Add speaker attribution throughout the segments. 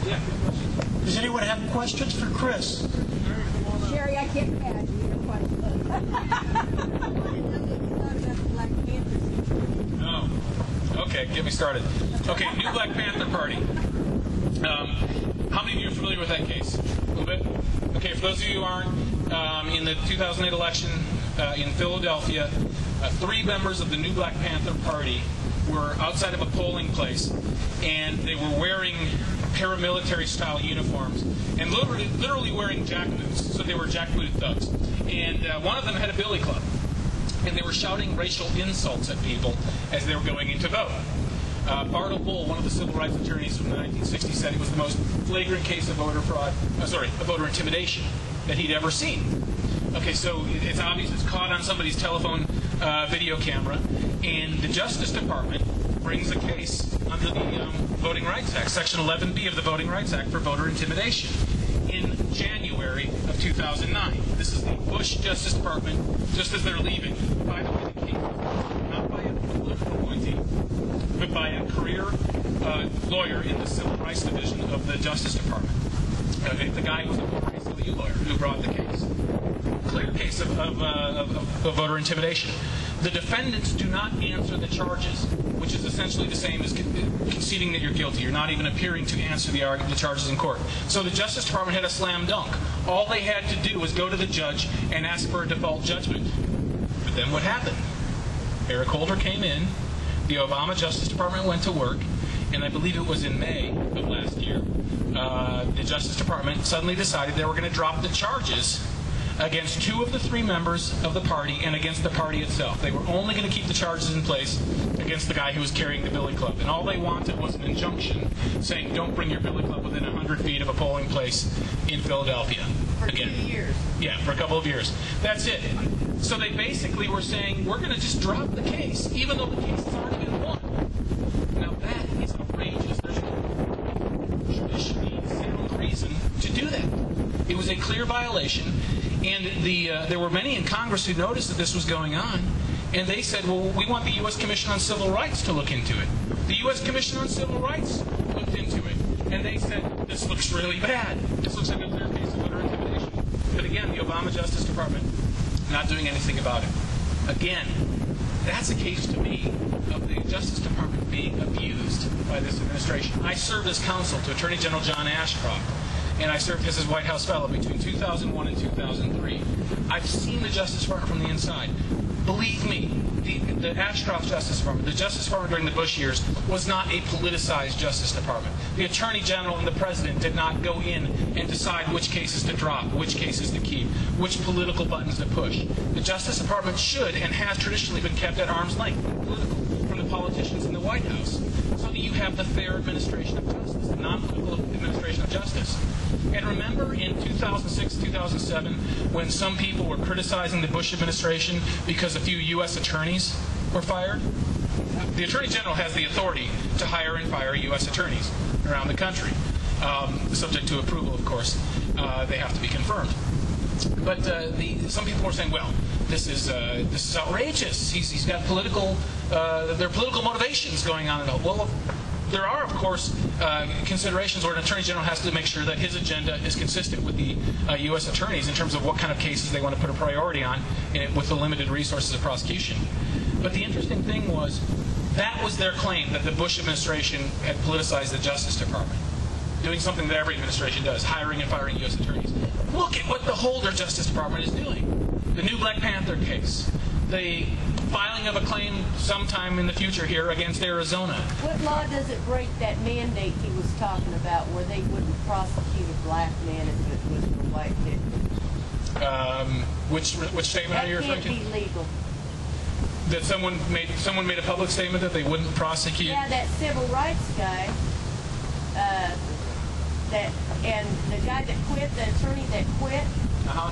Speaker 1: Yeah.
Speaker 2: Does anyone have questions for Kris?
Speaker 3: Sherry, I can't imagine your question.
Speaker 1: Oh, okay, get me started. Okay, new Black Panther Party. How many of you are familiar with that case? A little bit? Okay, for those of you who aren't, in the 2008 election in Philadelphia, 3 members of the new Black Panther Party were outside of a polling place, and they were wearing paramilitary-style uniforms and literally wearing jackboots. So they were jackbooted thugs. And one of them had a billy club, and they were shouting racial insults at people as they were going in to vote. Bartle Bull, one of the civil rights attorneys from the 1960s, said it was the most flagrant case of voter fraud, of voter intimidation that he'd ever seen. Okay, so it's obvious, it's caught on somebody's telephone video camera, and the Justice Department brings a case under the Voting Rights Act, Section 11B of the Voting Rights Act, for voter intimidation in January of 2009. This is the Bush Justice Department, just as they're leaving. By the way, the case was not by a political appointee, but by a career lawyer in the Civil Rights Division of the Justice Department. The guy was a former ACLU lawyer who brought the case. Clear case of voter intimidation. The defendants do not answer the charges, which is essentially the same as conceding that you're guilty. You're not even appearing to answer the charges in court. So the Justice Department had a slam dunk. All they had to do was go to the judge and ask for a default judgment. But then what happened? Eric Holder came in, the Obama Justice Department went to work, and I believe it was in May of last year, the Justice Department suddenly decided they were going to drop the charges against 2 of the 3 members of the party and against the party itself. They were only going to keep the charges in place against the guy who was carrying the billy club. And all they wanted was an injunction saying, don't bring your billy club within 100 feet of a polling place in Philadelphia.
Speaker 3: For 2 years.
Speaker 1: Yeah, for a couple of years. That's it. So they basically were saying, we're going to just drop the case, even though the case has already been won. Now that is outrageous. There's no traditionally sound reason to do that. It was a clear violation. And there were many in Congress who noticed that this was going on, and they said, well, we want the U.S. Commission on Civil Rights to look into it. The U.S. Commission on Civil Rights looked into it, and they said, this looks really bad. This looks like a clear case of voter intimidation. But again, the Obama Justice Department not doing anything about it. Again, that's a case to me of the Justice Department being abused by this administration. I served as counsel to Attorney General John Ashcroft, and I served as his White House fellow between 2001 and 2003. I've seen the Justice Department from the inside. Believe me, the Ashcroft Justice Department, the Justice Department during the Bush years, was not a politicized Justice Department. The Attorney General and the President did not go in and decide which cases to drop, which cases to keep, which political buttons to push. The Justice Department should and has traditionally been kept at arm's length from the politicians in the White House, so that you have the fair administration of justice, the non-political administration of justice. And remember in 2006, 2007, when some people were criticizing the Bush administration because a few U.S. attorneys were fired? The Attorney General has the authority to hire and fire U.S. attorneys around the country, subject to approval, of course. They have to be confirmed. But some people were saying, well, this is outrageous. He's got political, there are political motivations going on. Well, there are, of course, considerations where an Attorney General has to make sure that his agenda is consistent with the U.S. attorneys in terms of what kind of cases they want to put a priority on with the limited resources of prosecution. But the interesting thing was, that was their claim, that the Bush administration had politicized the Justice Department, doing something that every administration does, hiring and firing U.S. attorneys. Look at what the Holder Justice Department is doing. The new Black Panther case, the filing of a claim sometime in the future here against Arizona.
Speaker 3: What law does it break that mandate he was talking about where they wouldn't prosecute a black man if it was a white victim?
Speaker 1: Which statement are you referring to?
Speaker 3: That can't be legal.
Speaker 1: That someone made a public statement that they wouldn't prosecute?
Speaker 3: Yeah, that civil rights guy, and the guy that quit, the attorney that quit,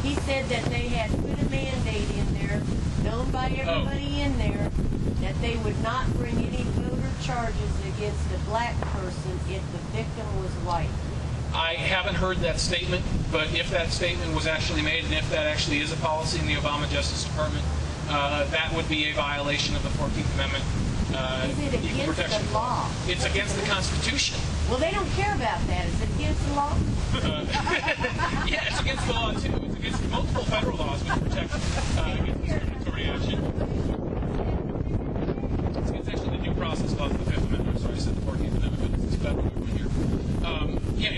Speaker 3: he said that they had put a mandate in there, known by everybody in there, that they would not bring any voter charges against a black person if the victim was white.
Speaker 1: I haven't heard that statement, but if that statement was actually made, and if that actually is a policy in the Obama Justice Department, that would be a violation of the 14th Amendment
Speaker 3: Is it against
Speaker 1: protection.
Speaker 3: the law?
Speaker 1: It's against the Constitution.
Speaker 3: Well, they don't care about that. Is it against the law?
Speaker 1: Yeah, it's against the law, too. It's against multiple federal laws which protect against discriminatory action. It's actually the due process clause of the Fifth Amendment. Sorry, I said the 14th Amendment, but it's federal one here. Yeah,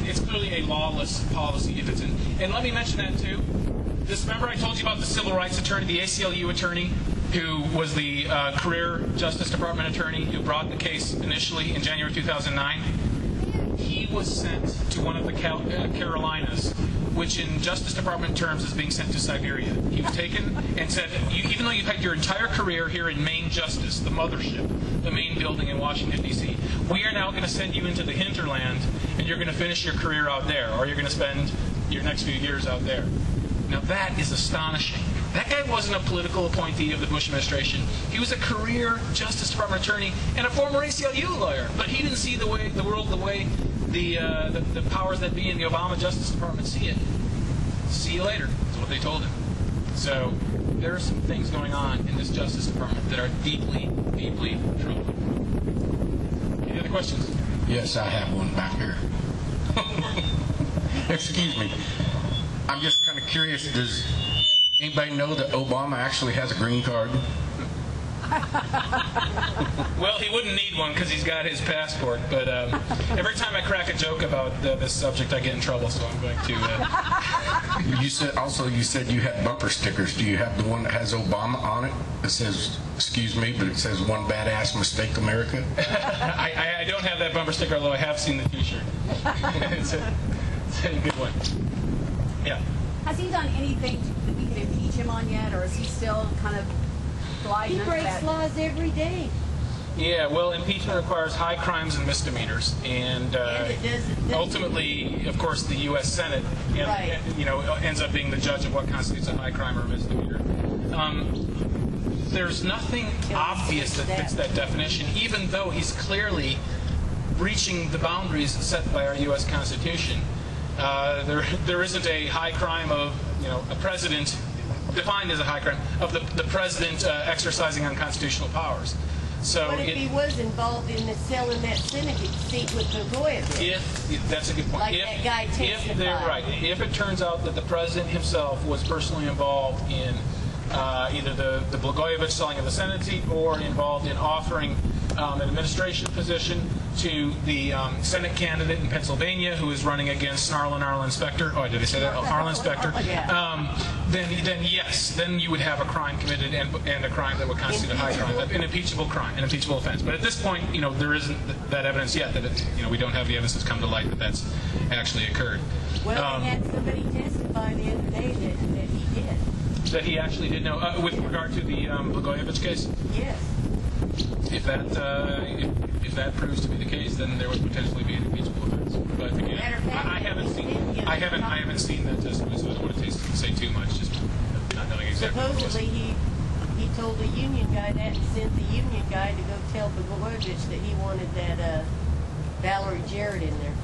Speaker 1: it's clearly a lawless policy if it's in. And let me mention that, too. Remember I told you about the civil rights attorney, the ACLU attorney, who was the career Justice Department attorney who brought the case initially in January 2009? He was sent to one of the Carolinas, which in Justice Department terms is being sent to Siberia. He was taken and said, even though you've had your entire career here in Main Justice, the mothership, the main building in Washington, D.C., we are now going to send you into the hinterland, and you're going to finish your career out there, or you're going to spend your next few years out there. Now that is astonishing. That guy wasn't a political appointee of the Bush administration. He was a career Justice Department attorney and a former ACLU lawyer. But he didn't see the world the way the powers that be in the Obama Justice Department see it. See you later, is what they told him. So there are some things going on in this Justice Department that are deeply, deeply troubling. Any other questions?
Speaker 4: Yes, I have one back here. Excuse me. I'm just kind of curious, does anybody know that Obama actually has a green card?
Speaker 1: Well, he wouldn't need one because he's got his passport, but every time I crack a joke about this subject, I get in trouble, so I'm going to...
Speaker 4: You said you had bumper stickers. Do you have the one that has Obama on it? It says, excuse me, but it says "One Badass Mistake America"?
Speaker 1: I don't have that bumper sticker, although I have seen the t-shirt. It's a good one. Yeah.
Speaker 5: Has he done anything that we could impeach him on yet, or is he still kind of gliding?
Speaker 3: He breaks laws every day.
Speaker 1: Yeah, well, impeachment requires high crimes and misdemeanors, and ultimately, of course, the U.S. Senate, ends up being the judge of what constitutes a high crime or a misdemeanor. There's nothing obvious that fits that definition, even though he's clearly breaching the boundaries set by our U.S. Constitution. There isn't a high crime of, a president, defined as a high crime, of the president exercising unconstitutional powers. So
Speaker 3: what if he was involved in selling that Senate seat with Blagojevich?
Speaker 1: That's a good point.
Speaker 3: Like that guy testified.
Speaker 1: If it turns out that the president himself was personally involved in either the Blagojevich selling of the Senate seat or involved in offering an administration position to the Senate candidate in Pennsylvania who is running against Arlen Specter. Oh, did I say that? Arlen Specter. Then yes, then you would have a crime committed and a crime that would constitute a high crime, an impeachable crime, an impeachable offense. But at this point, there isn't that evidence yet that we don't have the evidence that's come to light that that's actually occurred.
Speaker 3: Well, they had somebody testify the other day that he did.
Speaker 1: That he actually did know, with regard to the Blagojevich case?
Speaker 3: Yes.
Speaker 1: If that proves to be the case, then there would potentially be an impeachable offense. But again, I haven't seen that testimony, so I don't want to say too much, just not knowing exactly.
Speaker 3: Supposedly he told the union guy that and sent the union guy to go tell Blagojevich that he wanted that Valerie Jarrett in there.